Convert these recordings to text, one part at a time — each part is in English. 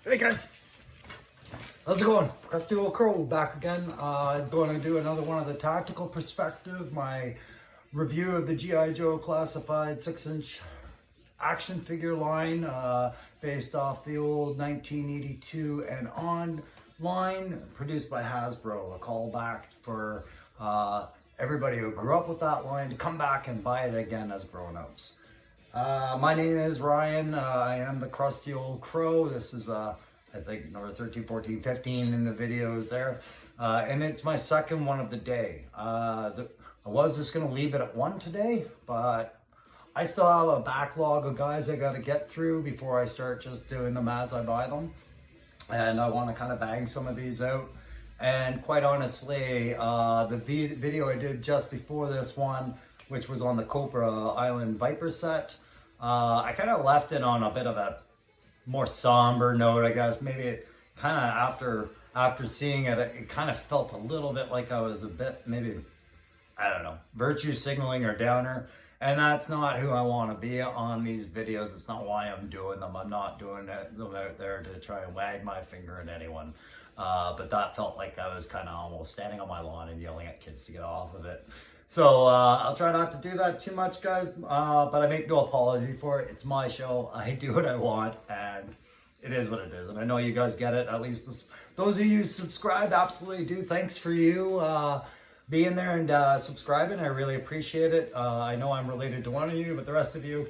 Hey guys, how's it going? Crusty Old Crow back again. Going to do another one of the tactical perspective, my review of the G.I.Joe classified 6-inch action figure line based off the old 1982 and on line produced by Hasbro. A callback for everybody who grew up with that line to come back and buy it again as grown-ups. My name is Ryan. I am the Crusty Old Crow. This is I think number 13, 14, 15 in the videos there. And it's my second one of the day. I was just going to leave it at one today, but I still have a backlog of guys I got to get through before I start just doing them as I buy them. And I want to kind of bang some of these out. And quite honestly, the video I did just before this one, which was on the Cobra Island Viper set, I kind of left it on a bit of a more somber note, I guess. Maybe it kind of after seeing it, it kind of felt a little bit like I was a bit, maybe, I don't know, virtue signaling or downer. And that's not who I want to be on these videos. It's not why I'm doing them. I'm not doing them out there to try and wag my finger at anyone. But that felt like I was kind of almost standing on my lawn and yelling at kids to get off of it. So I'll try not to do that too much, guys, but I make no apology for it. It's my show. I do what I want, and it is what it is. And I know you guys get it. At least those of you who subscribe absolutely do. Thanks for you being there and subscribing. I really appreciate it. I know I'm related to one of you, but the rest of you,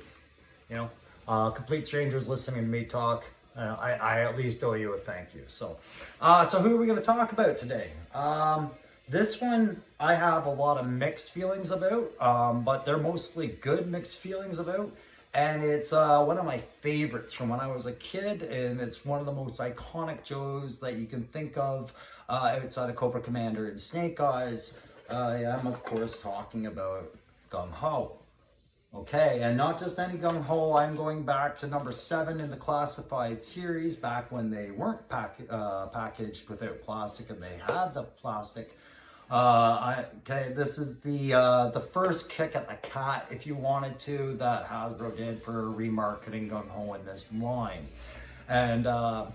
you know, complete strangers listening to me talk, I at least owe you a thank you. So who are we going to talk about today? This one I have a lot of mixed feelings about, but they're mostly good mixed feelings about. And it's one of my favorites from when I was a kid, and it's one of the most iconic Joes that you can think of outside of Cobra Commander and Snake Eyes. I am, of course, talking about Gung Ho. Okay, and not just any Gung Ho. I'm going back to number 7 in the classified series, back when they weren't packaged without plastic and they had the plastic. Okay, this is the first kick at the cat, if you wanted to, that Hasbro did for remarketing Gung Ho in this line. And I'm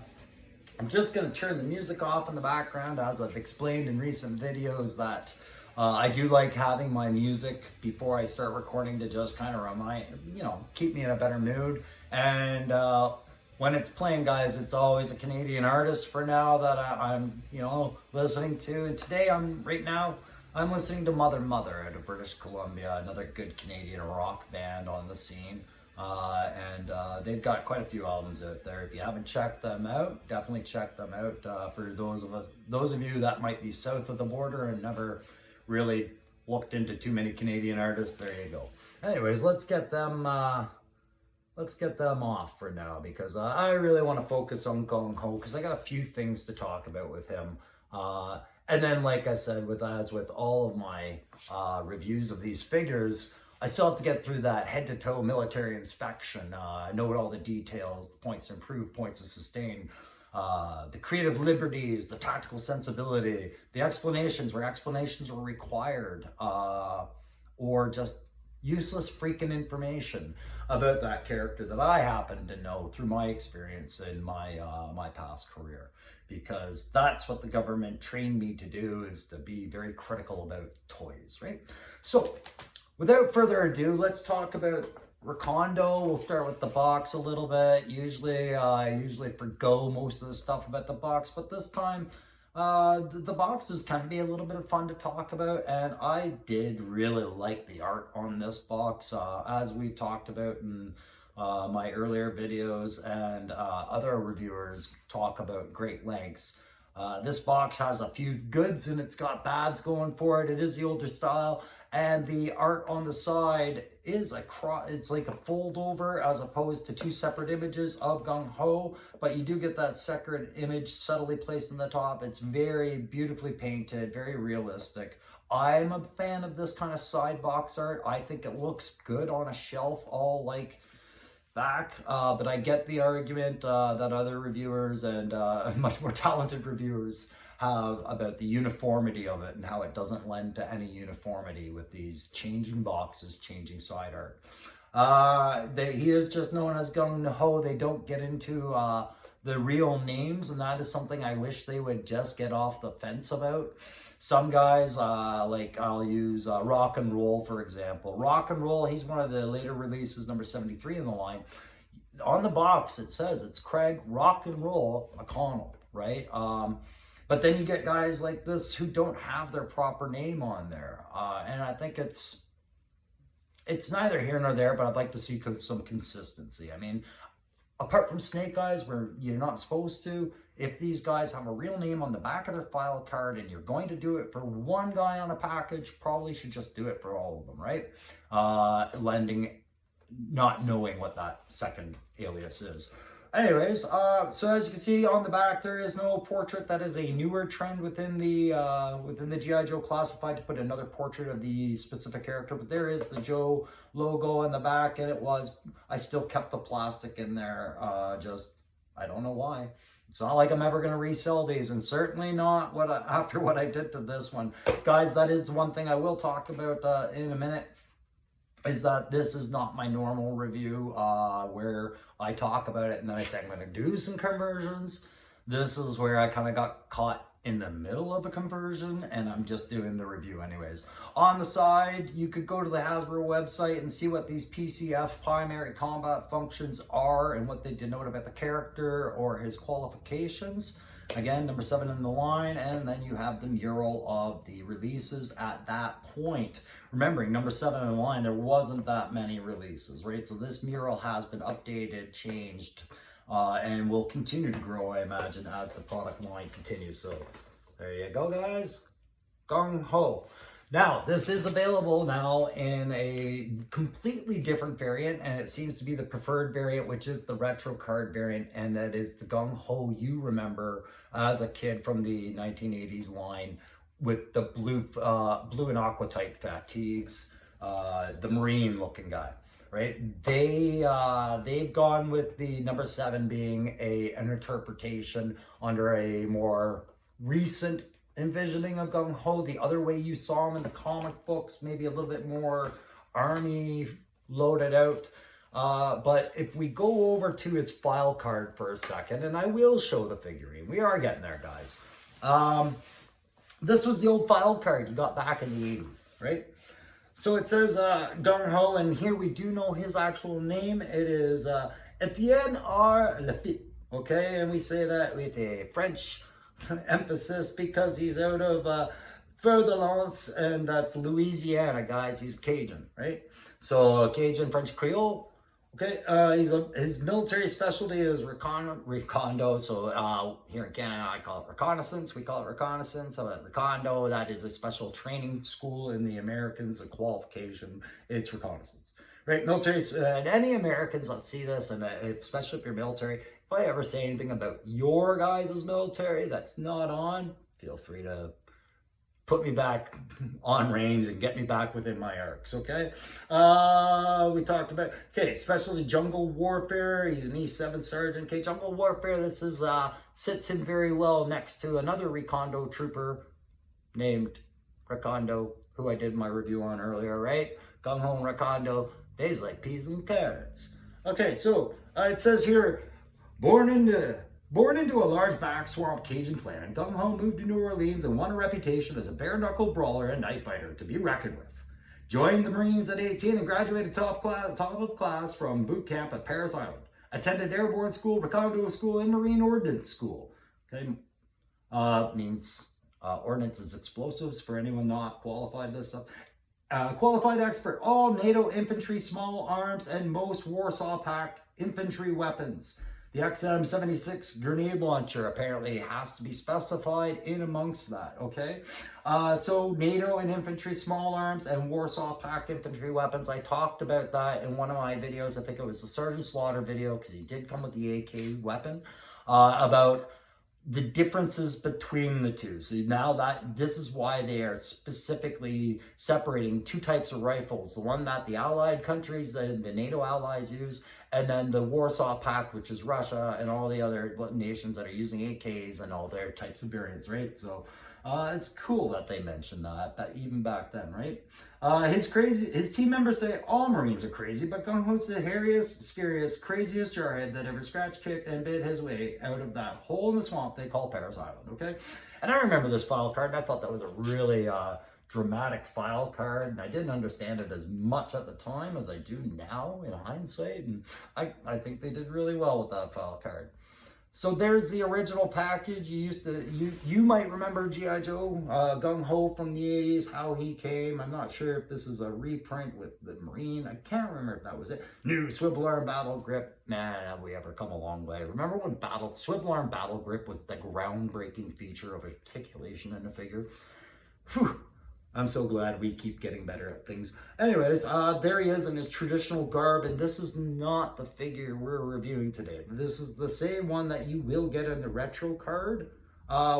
just going to turn the music off in the background, as I've explained in recent videos that I do like having my music before I start recording to just kind of remind, keep me in a better mood. And when it's playing, guys, it's always a Canadian artist for now that I'm, listening to. And today I'm listening to Mother Mother out of British Columbia, another good Canadian rock band on the scene. And they've got quite a few albums out there. If you haven't checked them out, definitely check them out. For those of you that might be south of the border and never really looked into too many Canadian artists, there you go. Anyways, let's get them off for now, because I really want to focus on Gung Ho, because I got a few things to talk about with him. And then, like I said, as with all of my reviews of these figures, I still have to get through that head-to-toe military inspection, note all the details, the points to improve, points to sustain, the creative liberties, the tactical sensibility, the explanations where explanations are required, or just useless freaking information about that character that I happen to know through my experience in my my past career, because that's what the government trained me to do, is to be very critical about toys, right? So without further ado, let's talk about Recondo. We'll start with the box a little bit. I usually forgo most of the stuff about the box, but this time the boxes can be a little bit of fun to talk about, and I did really like the art on this box, as we've talked about in my earlier videos, and other reviewers talk about great lengths. This box has a few goods and it's got bads going for it. It is the older style, and the art on the side is it's like a fold over as opposed to two separate images of Gung Ho, but you do get that separate image subtly placed in the top. It's very beautifully painted, very realistic. I'm a fan of this kind of side box art. I think it looks good on a shelf, all like back, but I get the argument that other reviewers and much more talented reviewers have about the uniformity of it and how it doesn't lend to any uniformity with these changing boxes, changing side art. He is just known as Gung Ho. They don't get into the real names, and that is something I wish they would just get off the fence about. Some guys, like I'll use Rock and Roll, for example. Rock and Roll, he's one of the later releases, number 73 in the line. On the box, it says it's Craig Rock and Roll O'Connell, right? But then you get guys like this who don't have their proper name on there. And I think it's neither here nor there, but I'd like to see some consistency. I mean, apart from Snake Eyes, where you're not supposed to, if these guys have a real name on the back of their file card and you're going to do it for one guy on a package, probably should just do it for all of them, right? Not knowing what that second alias is. Anyways, so as you can see on the back, there is no portrait. That is a newer trend within the G.I. Joe Classified, to put another portrait of the specific character. But there is the Joe logo on the back, and I still kept the plastic in there. I don't know why. It's not like I'm ever going to resell these, and certainly not after what I did to this one. Guys, that is one thing I will talk about in a minute, is that this is not my normal review where I talk about it and then I say I'm going to do some conversions. This is where I kind of got caught in the middle of a conversion, and I'm just doing the review anyways. On the side, you could go to the Hasbro website and see what these PCF, primary combat functions, are and what they denote about the character or his qualifications. Again, number 7 in the line, and then you have the mural of the releases at that point. Remembering, number 7 in the line, there wasn't that many releases, right? So this mural has been updated, changed, and will continue to grow, I imagine, as the product line continues. So there you go, guys. Gung ho. Now, this is available now in a completely different variant, and it seems to be the preferred variant, which is the retro card variant, and that is the Gung Ho you remember as a kid from the 1980s line, with the blue and aqua type fatigues, the marine looking guy, right? They've gone with the number 7 being an interpretation under a more recent envisioning of Gung Ho, the other way you saw him in the comic books, maybe a little bit more army loaded out. But if we go over to his file card for a second, and I will show the figurine, we are getting there, guys. This was the old file card you got back in the 80s, right? So it says Gung Ho, and here we do know his actual name. It is Etienne R. Lafitte, okay? And we say that with a French emphasis because he's out of Fur-de-Lance, and that's Louisiana, guys. He's Cajun, right? So Cajun French Creole. Okay, his military specialty is recondo. So here in Canada, I call it reconnaissance. We call it reconnaissance. So recondo, that is a special training school in the Americans. A qualification, it's reconnaissance, right? Military, and any Americans that see this, and especially if you're military, if I ever say anything about your guys' military that's not on, feel free to put me back on range and get me back within my arcs, okay? We talked about, okay, especially jungle warfare. He's an E7 sergeant. Okay, jungle warfare, this is sits him very well next to another Recondo trooper named Recondo, who I did my review on earlier, right? Gung Ho and Recondo, they like peas and carrots. Okay, so it says here, born into a large back swamp Cajun clan, Gung Ho moved to New Orleans and won a reputation as a bare-knuckle brawler and knife fighter to be reckoned with. Joined the Marines at 18 and graduated top of class from boot camp at Paris Island. Attended airborne school, recondo school, and Marine ordnance school. Okay, means ordnance is explosives for anyone not qualified this stuff. Qualified expert, all NATO infantry, small arms, and most Warsaw Pact infantry weapons. The XM-76 grenade launcher apparently has to be specified in amongst that, okay? So NATO and infantry, small arms, and Warsaw Pact infantry weapons. I talked about that in one of my videos. I think it was the Sergeant Slaughter video, because he did come with the AK weapon, about the differences between the two. So now this is why they are specifically separating two types of rifles. The one that the Allied countries, the NATO allies use, and then the Warsaw Pact, which is Russia and all the other nations that are using AKs and all their types of variants, right? So It's cool that they mentioned that, even back then, right? His team members say all Marines are crazy, but Gung Ho's the hairiest, scariest, craziest jarhead that ever scratched, kicked, and bit his way out of that hole in the swamp they call Paris Island, okay? And I remember this file card, and I thought that was a really dramatic file card, and I didn't understand it as much at the time as I do now in hindsight, and I think they did really well with that file card. So there's the original package. You might remember G.I. Joe, Gung Ho from the 80s, how he came. I'm not sure if this is a reprint with the Marine. I can't remember if that was it. New swivel arm battle grip. Man, have we ever come a long way. Remember when swivel arm battle grip was the groundbreaking feature of articulation in a figure? Whew. I'm so glad we keep getting better at things. Anyways, there he is in his traditional garb, and this is not the figure we're reviewing today. This is the same one that you will get in the retro card,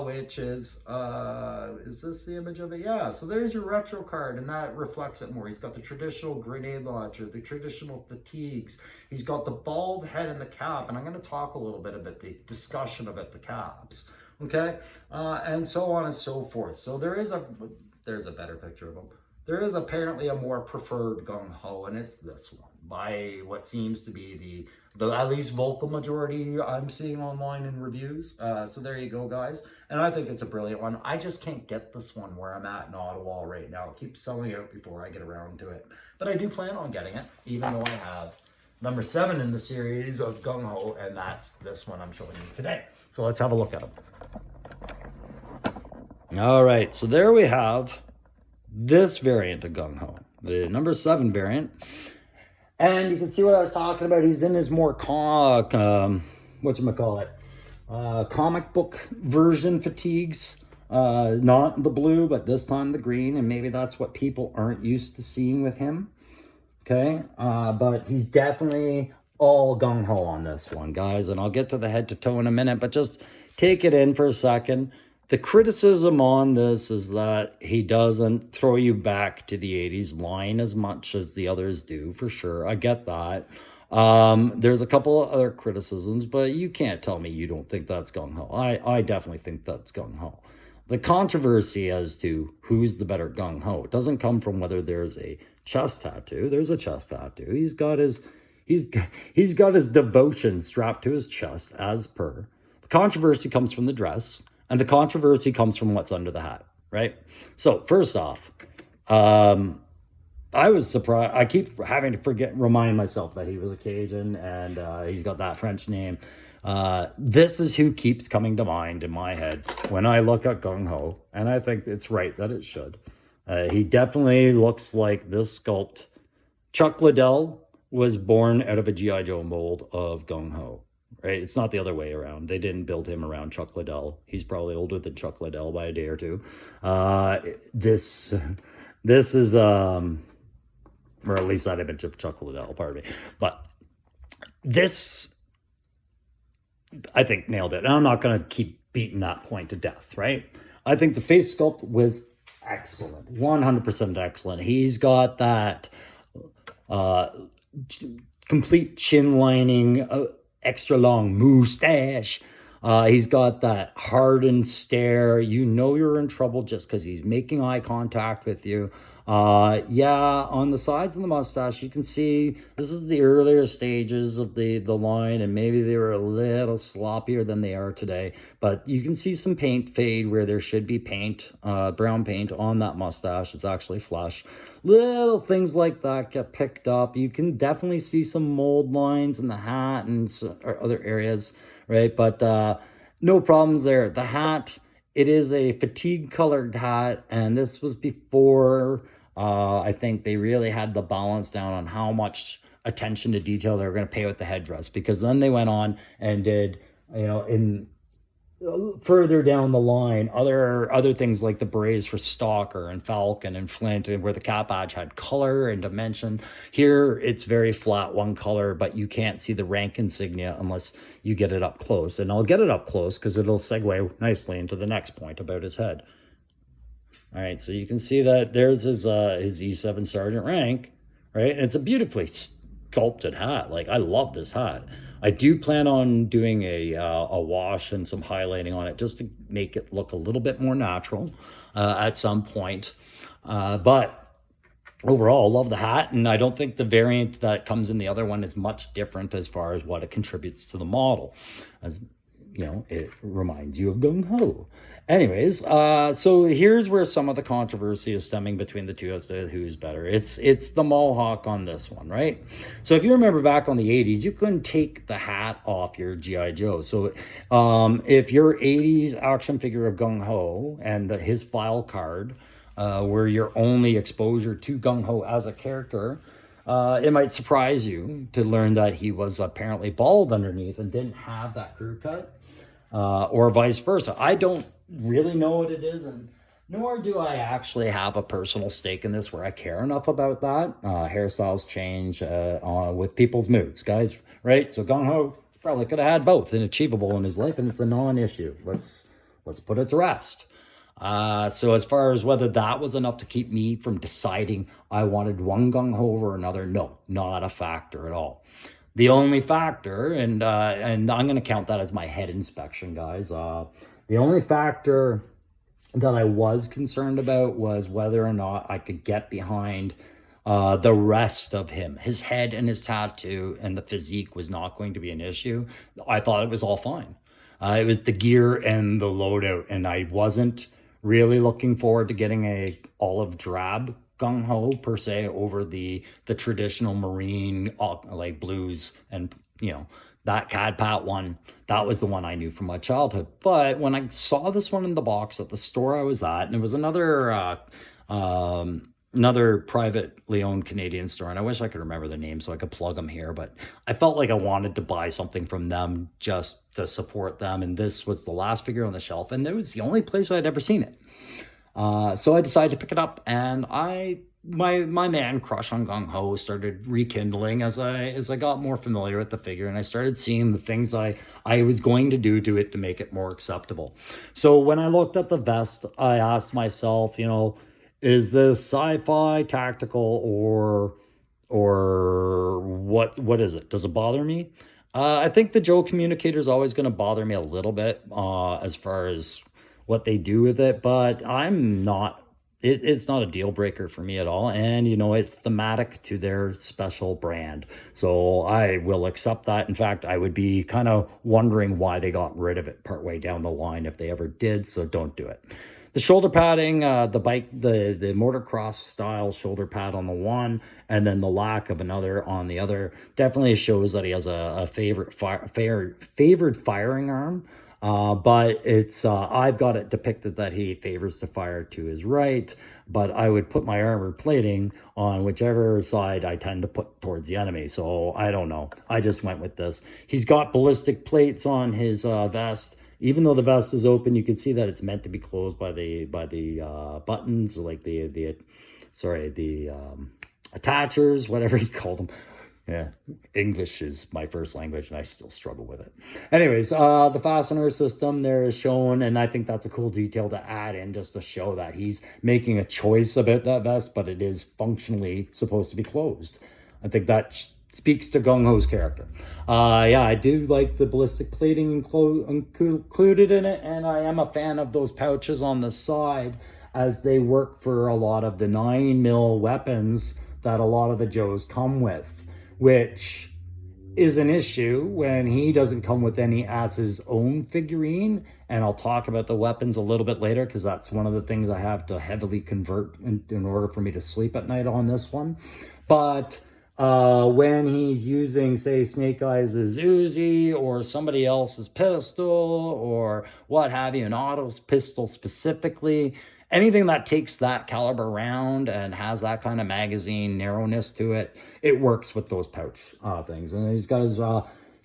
which is this the image of it? Yeah, so there's your retro card, and that reflects it more. He's got the traditional grenade launcher, the traditional fatigues. He's got the bald head and the cap, and I'm going to talk a little bit about the discussion about the caps, okay? And so on and so forth. So there's a better picture of him. There is apparently a more preferred Gung Ho, and it's this one by what seems to be the at least vocal majority I'm seeing online in reviews. So there you go, guys. And I think it's a brilliant one. I just can't get this one where I'm at in Ottawa right now. It keeps selling out before I get around to it. But I do plan on getting it, even though I have number 7 in the series of Gung Ho, and that's this one I'm showing you today. So let's have a look at him. All right, so there we have this variant of Gung Ho, the number 7 variant. And you can see what I was talking about. He's in his more comic book version fatigues. Not the blue, but this time the green. And maybe that's what people aren't used to seeing with him. Okay, but he's definitely all Gung Ho on this one, guys. And I'll get to the head to toe in a minute, but just take it in for a second. The criticism on this is that he doesn't throw you back to the 80s line as much as the others do, for sure. I get that. There's a couple of other criticisms, but you can't tell me you don't think that's Gung Ho. I definitely think that's Gung Ho. The controversy as to who's the better Gung Ho doesn't come from whether there's a chest tattoo. There's a chest tattoo. He's got his devotion strapped to his chest as per. The controversy comes from the dress. And the controversy comes from what's under the hat, right? So first off, I was surprised. I keep having to remind myself that he was a Cajun and he's got that French name. This is who keeps coming to mind in my head when I look at Gung Ho, and I think it's right that it should. He definitely looks like this sculpt. Chuck Liddell was born out of a G.I. Joe mold of Gung Ho. Right? It's not the other way around. They didn't build him around Chuck Liddell. He's probably older than Chuck Liddell by a day or two. This is, or at least that image of Chuck Liddell, pardon me. But this, I think, nailed it. And I'm not going to keep beating that point to death, right? I think the face sculpt was excellent. 100% excellent. He's got that complete chin lining, extra long mustache. He's got that hardened stare. You know you're in trouble just because he's making eye contact with you. Yeah, on the sides of the mustache, you can see this is the earlier stages of the line, and maybe they were a little sloppier than they are today. But you can see some paint fade where there should be paint, brown paint on that mustache. It's actually flush. Little things like that get picked up. You can definitely see some mold lines in the hat and other areas, right? But no problems there. The hat, it is a fatigue colored hat, and this was before I think they really had the balance down on how much attention to detail they were going to pay with the headdress, because then they went on and did, in further down the line, other things like the berets for Stalker and Falcon and Flint, and where the cap badge had color and dimension. Here it's very flat, one color, but you can't see the rank insignia unless you get it up close. And I'll get it up close because it'll segue nicely into the next point about his head. All right, so you can see that there's his E7 Sergeant rank, right? And it's a beautifully sculpted hat. Like, I love this hat. I do plan on doing a wash and some highlighting on it just to make it look a little bit more natural at some point. But overall, love the hat, and I don't think the variant that comes in the other one is much different as far as what it contributes to the model. As you know, it reminds you of Gung Ho. Anyways, so here's where some of the controversy is stemming between the two as to who's better. It's the Mohawk on this one, right? So if you remember back on the 80s, you couldn't take the hat off your G.I. Joe. So if your 80s action figure of Gung Ho and his file card were your only exposure to Gung Ho as a character, it might surprise you to learn that he was apparently bald underneath and didn't have that crew cut, or vice versa. I don't really know what it is, and nor do I actually have a personal stake in this where I care enough about that. Hairstyles change with people's moods, guys, right? So Gung Ho probably could have had both and achievable in his life, and it's a non-issue. Let's put it to rest. So as far as whether that was enough to keep me from deciding I wanted one Gung Ho over another, no, not a factor at all. The only factor, and I'm going to count that as my head inspection, guys. The only factor that I was concerned about was whether or not I could get behind the rest of him. His head and his tattoo and the physique was not going to be an issue. I thought it was all fine. It was the gear and the loadout, and I wasn't really looking forward to getting a olive drab Gung Ho per se over the traditional marine like blues, and that Cad Pat one, that was the one I knew from my childhood. But when I saw this one in the box at the store I was at, and it was another privately owned Canadian store, and I wish I could remember the name so I could plug them here, but I felt like I wanted to buy something from them just to support them, and this was the last figure on the shelf, and it was the only place I'd ever seen it. So I decided to pick it up, and my man crush on Gung Ho started rekindling as I got more familiar with the figure, and I started seeing the things I was going to do to it to make it more acceptable. So when I looked at the vest, I asked myself, is this sci-fi, tactical, or what is it? Does it bother me? I think the Joe communicator is always going to bother me a little bit as far as what they do with it, but I'm not. It's not a deal breaker for me at all, and it's thematic to their special brand, so I will accept that. In fact, I would be kind of wondering why they got rid of it partway down the line if they ever did. So don't do it. The shoulder padding, the motocross style shoulder pad on the one, and then the lack of another on the other, definitely shows that he has a favored firing arm. But it's I've got it depicted that he favors to fire to his right, but I would put my armor plating on whichever side I tend to put towards the enemy. So I don't know. I just went with this. He's got ballistic plates on his vest. Even though the vest is open, you can see that it's meant to be closed by the buttons, like the attachers, whatever you call them. Yeah, English is my first language, and I still struggle with it. Anyways, the fastener system there is shown, and I think that's a cool detail to add in just to show that he's making a choice about that vest, but it is functionally supposed to be closed. I think that speaks to Gung Ho's character. Yeah, I do like the ballistic plating included in it, and I am a fan of those pouches on the side as they work for a lot of the 9mm weapons that a lot of the Joes come with, which is an issue when he doesn't come with any as his own figurine. And I'll talk about the weapons a little bit later, because that's one of the things I have to heavily convert in order for me to sleep at night on this one. But when he's using, say, Snake Eyes' Uzi or somebody else's pistol or what have you, an auto pistol specifically, anything that takes that caliber round and has that kind of magazine narrowness to it, it works with those pouch things. And he's got his,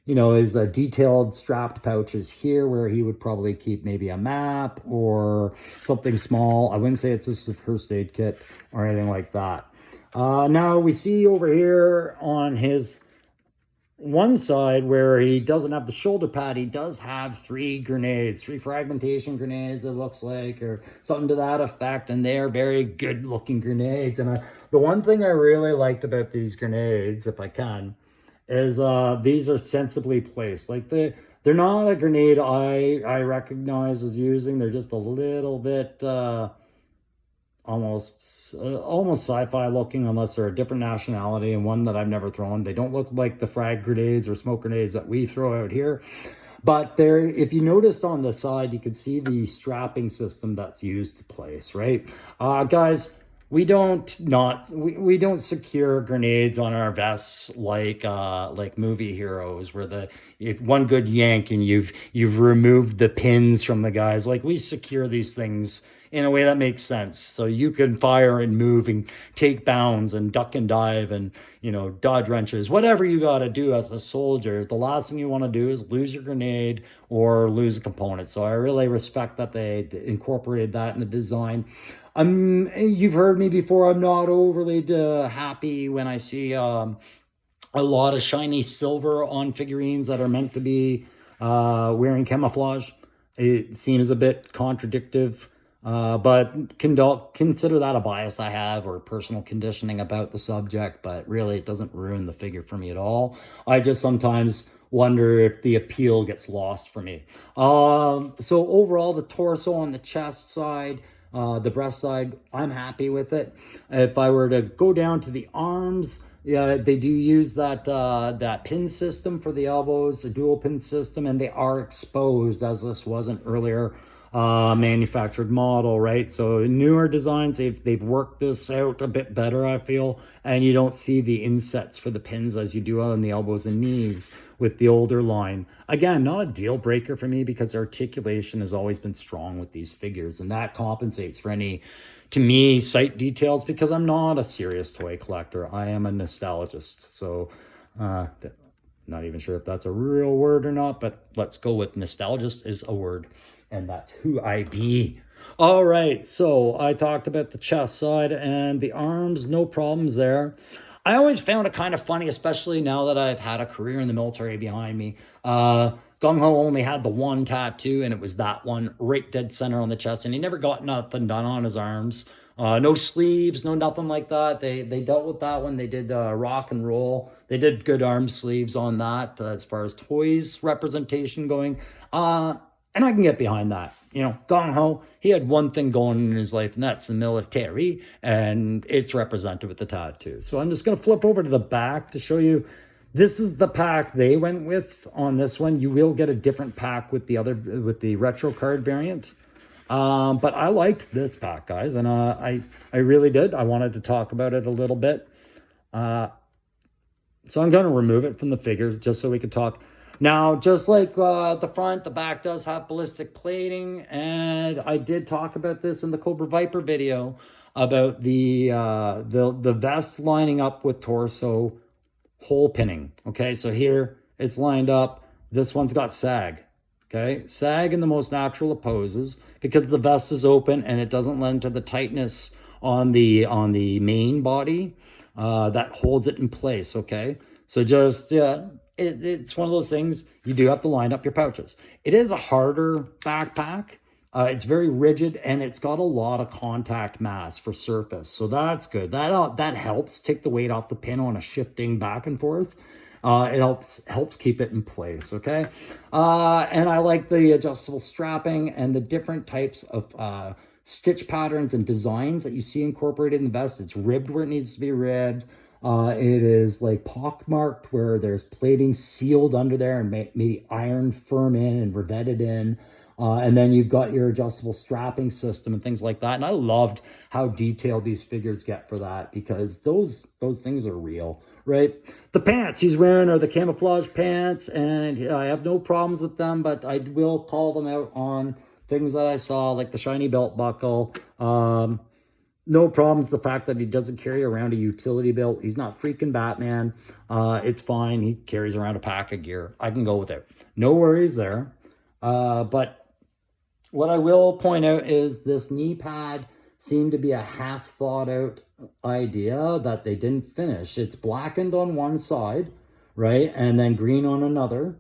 his detailed strapped pouches here where he would probably keep maybe a map or something small. I wouldn't say it's just a first aid kit or anything like that. Now we see over here on his one side where he doesn't have the shoulder pad, he does have three fragmentation grenades, it looks like, or something to that effect, and they're very good looking grenades. And the one thing I really liked about these grenades, if I can, is these are sensibly placed. Like they're not a grenade I recognize as using. They're just a little bit almost sci-fi looking, unless they're a different nationality and one that I've never thrown. They don't look like the frag grenades or smoke grenades that we throw out here. But there, if you noticed on the side, you can see the strapping system that's used to place, right? Guys, we don't secure grenades on our vests like movie heroes, where if one good yank and you've removed the pins from the guys. Like, we secure these things in a way that makes sense, so you can fire and move and take bounds and duck and dive and, you know, dodge wrenches, whatever you got to do as a soldier. The last thing you want to do is lose your grenade or lose a component. So I really respect that they incorporated that in the design. You've heard me before. I'm not overly happy when I see a lot of shiny silver on figurines that are meant to be wearing camouflage. It seems a bit contradictive. But consider that a bias I have, or personal conditioning about the subject, but really it doesn't ruin the figure for me at all. I just sometimes wonder if the appeal gets lost for me. So overall, the torso on the chest side, the breast side, I'm happy with it. If I were to go down to the arms, yeah, they do use that pin system for the elbows, a dual pin system, and they are exposed, as this wasn't earlier manufactured model, right? So newer designs, they've worked this out a bit better, I feel, and you don't see the insets for the pins as you do on the elbows and knees with the older line. Again, not a deal breaker for me, because articulation has always been strong with these figures, and that compensates for any, to me, sight details, because I'm not a serious toy collector. I am a nostalgist. So not even sure if that's a real word or not, but let's go with nostalgist is a word, and that's who I be. All right, so I talked about the chest side and the arms, no problems there. I always found it kind of funny, especially now that I've had a career in the military behind me. Gung Ho only had the one tattoo, and it was that one right dead center on the chest, and he never got nothing done on his arms. No sleeves, no nothing like that. They dealt with that when they did rock and roll. They did good arm sleeves on that as far as toys representation going. And I can get behind that. You know, Gung Ho, he had one thing going in his life, and that's the military, and it's represented with the tattoo. So I'm just going to flip over to the back to show you. This is the pack they went with on this one. You will get a different pack with the retro card variant. But I liked this pack, guys, and I really did. I wanted to talk about it a little bit. So I'm going to remove it from the figures just so we could talk. Now, just like the front, the back does have ballistic plating, and I did talk about this in the Cobra Viper video about the vest lining up with torso hole pinning. Okay, so here it's lined up. This one's got sag. Okay, sag in the most natural of poses, because the vest is open and it doesn't lend to the tightness on the main body that holds it in place. Okay, so just it's one of those things. You do have to line up your pouches. It is a harder backpack. It's very rigid, and it's got a lot of contact mass for surface, so that's good. That helps take the weight off the pin on a shifting back and forth. It helps keep it in place, okay? And I like the adjustable strapping and the different types of stitch patterns and designs that you see incorporated in the vest. It's ribbed where it needs to be ribbed. It is like pockmarked where there's plating sealed under there and maybe ironed firm in and riveted in. And then you've got your adjustable strapping system and things like that. And I loved how detailed these figures get for that, because those things are real, right? The pants he's wearing are the camouflage pants, and I have no problems with them, but I will call them out on things that I saw, like the shiny belt buckle. No problems. The fact that he doesn't carry around a utility belt. He's not freaking Batman. It's fine. He carries around a pack of gear. I can go with it. No worries there. But what I will point out is this knee pad seemed to be a half thought out idea that they didn't finish. It's blackened on one side, right? And then green on another.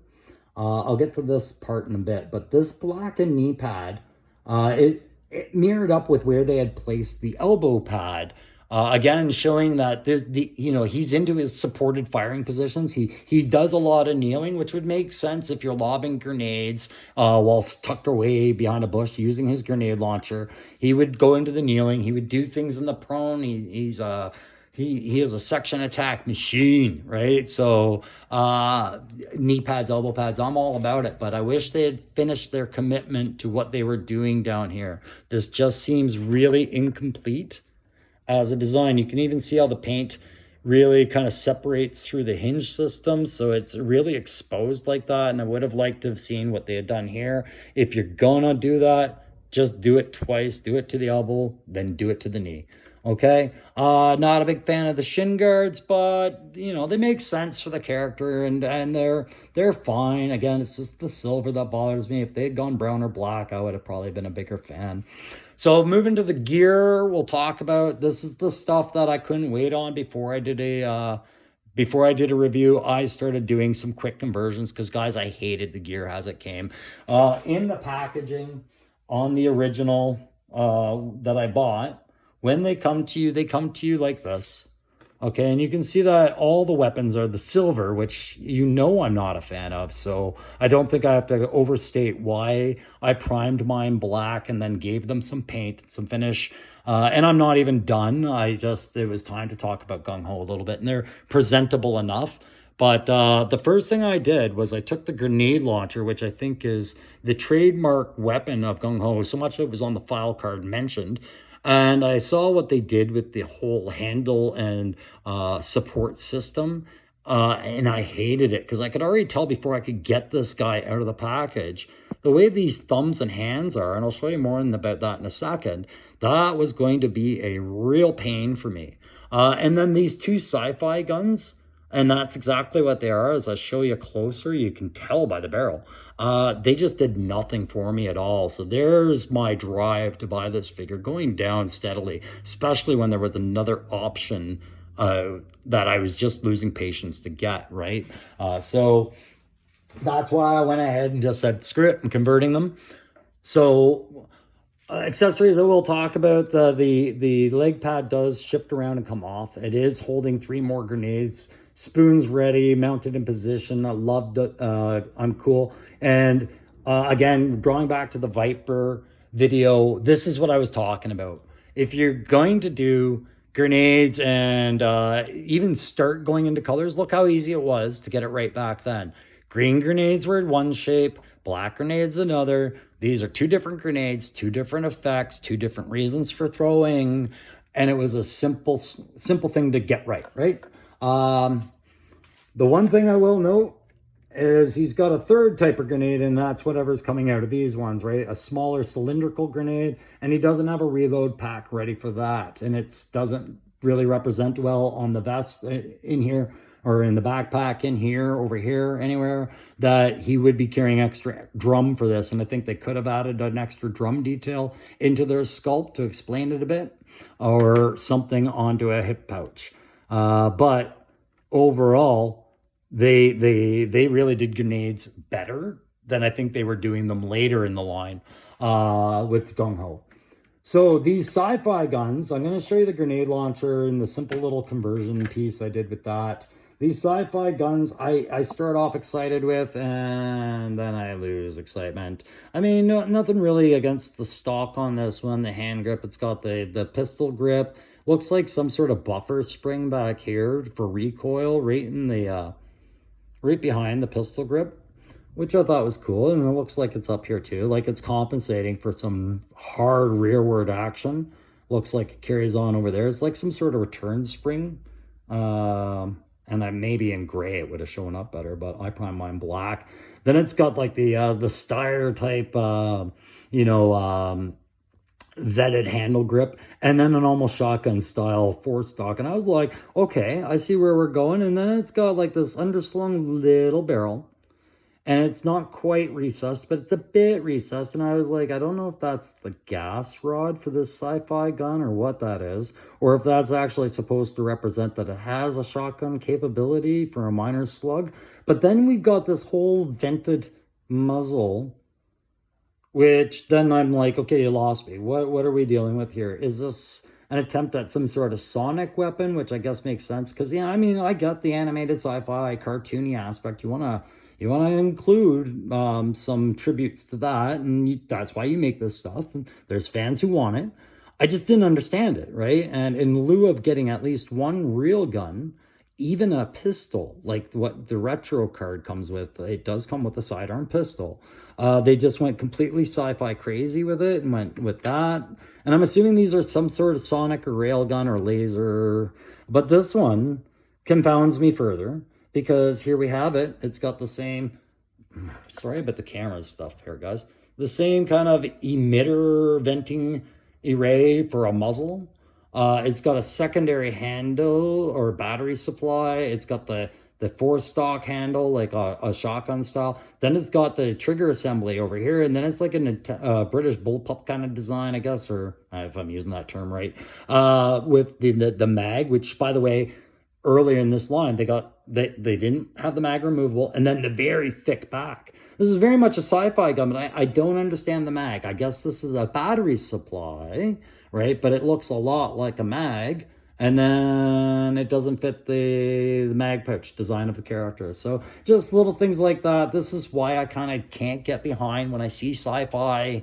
I'll get to this part in a bit, but this blackened knee pad, it mirrored up with where they had placed the elbow pad Again, showing that he's into his supported firing positions. He does a lot of kneeling, which would make sense if you're lobbing grenades while tucked away behind a bush using his grenade launcher. He would go into the kneeling. He would do things in the prone. He is a section attack machine, right? So knee pads, elbow pads, I'm all about it. But I wish they had finished their commitment to what they were doing down here. This just seems really incomplete as a design. You can even see how the paint really kind of separates through the hinge system, so it's really exposed like that. And I would have liked to have seen what they had done here. If you're gonna do that, just do it twice. Do it to the elbow, then do it to the knee. Okay, not a big fan of the shin guards, but they make sense for the character, and they're fine. Again, it's just the silver that bothers me. If they had gone brown or black, I would have probably been a bigger fan. So moving to the gear, we'll talk about, this is the stuff that I couldn't wait on before I did a review. I started doing some quick conversions because, guys, I hated the gear as it came. In the packaging on the original that I bought, when they come to you like this. Okay, and you can see that all the weapons are the silver, which I'm not a fan of. So I don't think I have to overstate why I primed mine black and then gave them some paint, some finish. And I'm not even done. It was time to talk about Gung Ho a little bit, and they're presentable enough. But the first thing I did was I took the grenade launcher, which I think is the trademark weapon of Gung Ho. So much of it was on the file card mentioned. And I saw what they did with the whole handle and support system. And I hated it because I could already tell before I could get this guy out of the package, the way these thumbs and hands are, and I'll show you more about that in a second, that was going to be a real pain for me. And then these two sci-fi guns, and that's exactly what they are. As I show you closer, you can tell by the barrel. They just did nothing for me at all. So there's my drive to buy this figure going down steadily, especially when there was another option that I was just losing patience to get, right? So that's why I went ahead and just said, screw it, I'm converting them. So accessories I will talk about, the leg pad does shift around and come off. It is holding 3 more grenades. Spoons ready, mounted in position. I loved it. I'm cool. And again, drawing back to the Viper video, this is what I was talking about. If you're going to do grenades and even start going into colors, look how easy it was to get it right back then. Green grenades were one shape, black grenades another. These are 2 different grenades, 2 different effects, 2 different reasons for throwing. And it was a simple thing to get right, right? The one thing I will note is he's got a third type of grenade, and that's whatever's coming out of these ones, right? A smaller cylindrical grenade, and he doesn't have a reload pack ready for that. And it doesn't really represent well on the vest in here, or in the backpack in here, over here, anywhere, that he would be carrying extra drum for this. And I think they could have added an extra drum detail into their sculpt to explain it a bit, or something onto a hip pouch. But overall, they really did grenades better than I think they were doing them later in the line with Gung Ho. So these sci-fi guns, I'm going to show you the grenade launcher and the simple little conversion piece I did with that. These sci-fi guns, I start off excited with, and then I lose excitement. I mean, nothing really against the stock on this one. The hand grip, it's got the pistol grip. Looks like some sort of buffer spring back here for recoil right in the right behind the pistol grip, which I thought was cool. And it looks like it's up here too, like it's compensating for some hard rearward action. Looks like it carries on over there. It's like some sort of return spring. And I maybe in gray it would have shown up better, but I primed mine black. Then it's got like the Steyr type, vetted handle grip, and then an almost shotgun style 4-stock. And I was like, okay, I see where we're going. And then it's got like this underslung little barrel, and it's not quite recessed, but it's a bit recessed. And I was like, I don't know if that's the gas rod for this sci-fi gun or what that is, or if that's actually supposed to represent that it has a shotgun capability for a minor slug. But then we've got this whole vented muzzle, which then I'm like, okay, you lost me. What are we dealing with here? Is this an attempt at some sort of sonic weapon, which I guess makes sense because, yeah, I mean, I got the animated sci-fi cartoony aspect. You want to include some tributes to that, and that's why you make this stuff. And there's fans who want it. I just didn't understand it, right? And in lieu of getting at least one real gun, even a pistol, like what the retro card comes with, it does come with a sidearm pistol. They just went completely sci-fi crazy with it and went with that. And I'm assuming these are some sort of sonic or railgun or laser. But this one confounds me further because here we have it. It's got the same, sorry about the camera stuff here, guys. The same kind of emitter venting array for a muzzle. It's got a secondary handle or battery supply. It's got the four stock handle, like a shotgun style. Then it's got the trigger assembly over here, and then it's like a British bullpup kind of design, I guess, or if I'm using that term right. With the mag, which, by the way, earlier in this line they didn't have the mag removable, and then the very thick back. This is very much a sci-fi gun, but I don't understand the mag. I guess this is a battery supply, right? But it looks a lot like a mag, and then it doesn't fit the mag pouch design of the character. So just little things like that. This is why I kind of can't get behind when I see sci-fi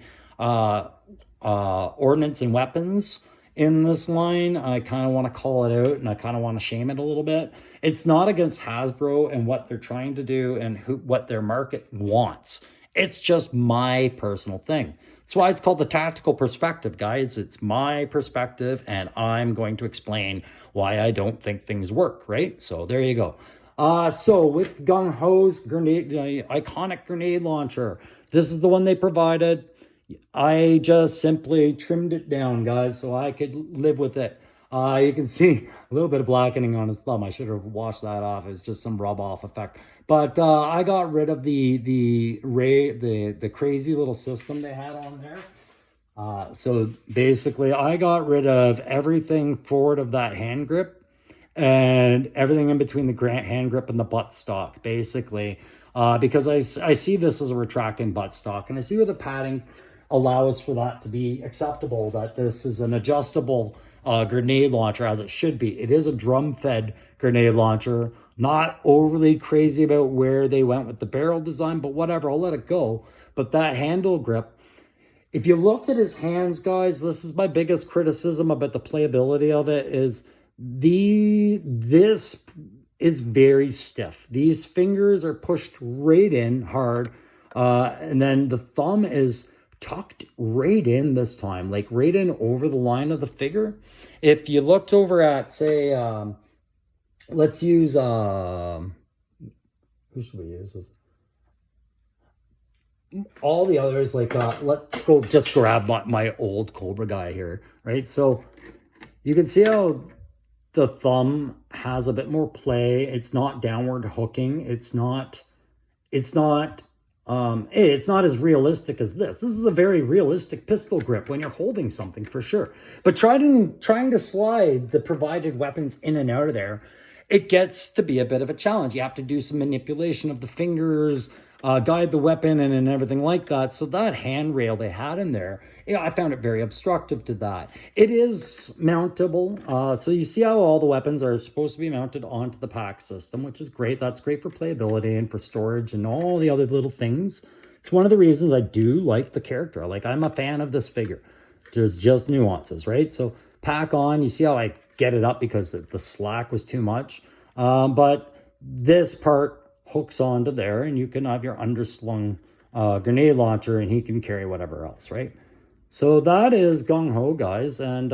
ordnance and weapons in this line. I kind of want to call it out, and I kind of want to shame it a little bit. It's not against Hasbro and what they're trying to do and what their market wants. It's just my personal thing. That's why it's called the tactical perspective, guys. It's my perspective, and I'm going to explain why I don't think things work, right? So there you go. So with Gung Ho's grenade, iconic grenade launcher, this is the one they provided. I just simply trimmed it down, guys, so I could live with it. You can see a little bit of blackening on his thumb. I should have washed that off. It's just some rub off effect. But I got rid of the crazy little system they had on there. So basically, I got rid of everything forward of that hand grip and everything in between the hand grip and the butt stock, basically, because I see this as a retracting butt stock, and I see where the padding allows for that to be acceptable, that this is an adjustable grenade launcher, as it should be. It is a drum-fed grenade launcher. Not overly crazy about where they went with the barrel design, but whatever, I'll let it go. But that handle grip, if you look at his hands, guys, this is my biggest criticism about the playability of it, is this is very stiff. These fingers are pushed right in hard, and then the thumb is tucked right in this time, like right in over the line of the figure. If you looked over at, say, let's use, who should we use this? All the others, like, let's go just grab my old Cobra guy here, right? So you can see how the thumb has a bit more play. It's not downward hooking. It's not as realistic as this. This is a very realistic pistol grip when you're holding something, for sure. But trying to slide the provided weapons in and out of there, it gets to be a bit of a challenge. You have to do some manipulation of the fingers, guide the weapon and everything like that. So that handrail they had in there, I found it very obstructive to that. It is mountable. So you see how all the weapons are supposed to be mounted onto the pack system, which is great. That's great for playability and for storage and all the other little things. It's one of the reasons I do like the character. Like, I'm a fan of this figure. There's just nuances, right? So pack on, you see how I get it up because the slack was too much. But this part hooks onto there, and you can have your underslung grenade launcher, and he can carry whatever else, right? So that is Gung Ho, guys. And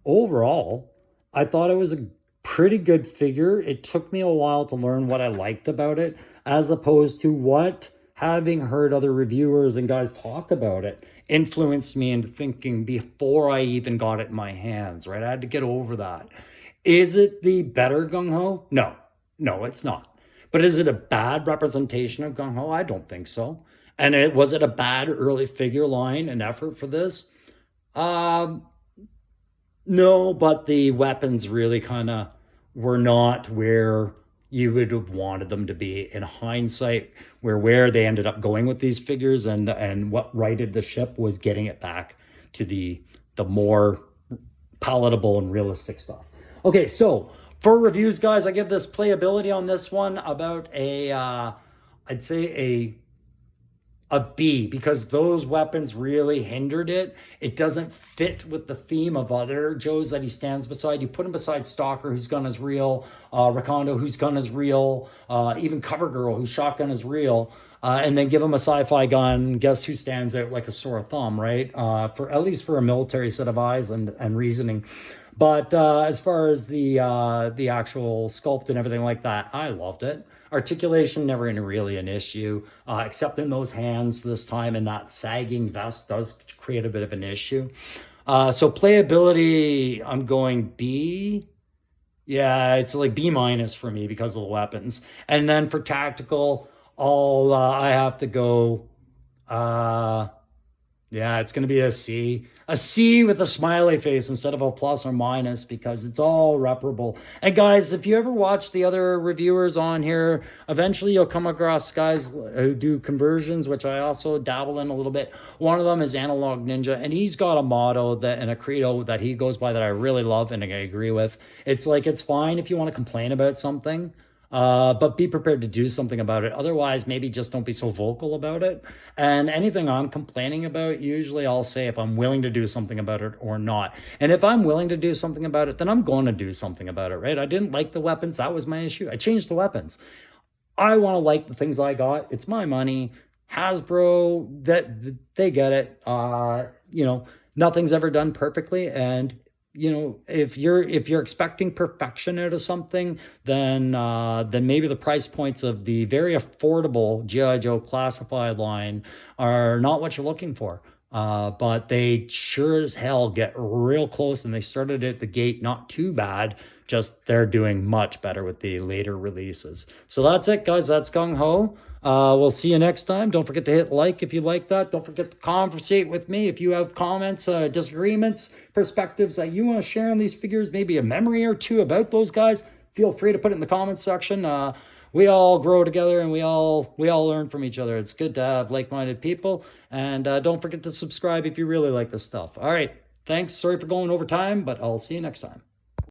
overall, I thought it was a pretty good figure. It took me a while to learn what I liked about it, as opposed to what, having heard other reviewers and guys talk about it, influenced me into thinking before I even got it in my hands, right? I had to get over that. Is it the better Gung Ho? No, it's not. But is it a bad representation of Gung Ho? I don't think so. And was it a bad early figure line and effort for this? No, but the weapons really kind of were not where you would have wanted them to be in hindsight, where they ended up going with these figures, and what righted the ship was getting it back to the more palatable and realistic stuff. Okay, so for reviews, guys, I give this playability on this one about a, I'd say a B, because those weapons really hindered it. It doesn't fit with the theme of other Joes that he stands beside. You put him beside Stalker, whose gun is real, Rakondo, whose gun is real, even Covergirl, whose shotgun is real, and then give him a sci-fi gun. Guess who stands out like a sore thumb, right? For at least for a military set of eyes and reasoning. But as far as the actual sculpt and everything like that, I loved it. Articulation never really an issue, except in those hands this time, and that sagging vest does create a bit of an issue. So playability, I'm going B. Yeah, it's like B minus for me because of the weapons. And then for tactical, I have to go. Yeah, it's going to be a C. A C with a smiley face instead of a plus or minus, because it's all reparable. And guys, if you ever watch the other reviewers on here, eventually you'll come across guys who do conversions, which I also dabble in a little bit. One of them is Analog Ninja, and he's got a motto that and a credo that he goes by that I really love and I agree with. It's like, it's fine if you want to complain about something, but be prepared to do something about it. Otherwise, maybe just don't be so vocal about it. And anything I'm complaining about, usually I'll say if I'm willing to do something about it or not. And if I'm willing to do something about it, then I'm going to do something about it, right? I didn't like the weapons. That was my issue. I changed the weapons. I want to like the things I got. It's my money. Hasbro, that they get it. You know, nothing's ever done perfectly, and you know, if you're expecting perfection out of something, then maybe the price points of the very affordable G.I. Joe classified line are not what you're looking for. But they sure as hell get real close, and they started at the gate not too bad. Just they're doing much better with the later releases. So that's it, guys. That's Gung Ho. We'll see you next time. Don't forget to hit like if you like that. Don't forget to conversate with me if you have comments, disagreements, perspectives that you want to share on these figures, maybe a memory or two about those guys. Feel free to put it in the comments section. We all grow together, and we all learn from each other. It's good to have like-minded people. And don't forget to subscribe if you really like this stuff. All right. Thanks. Sorry for going over time, but I'll see you next time.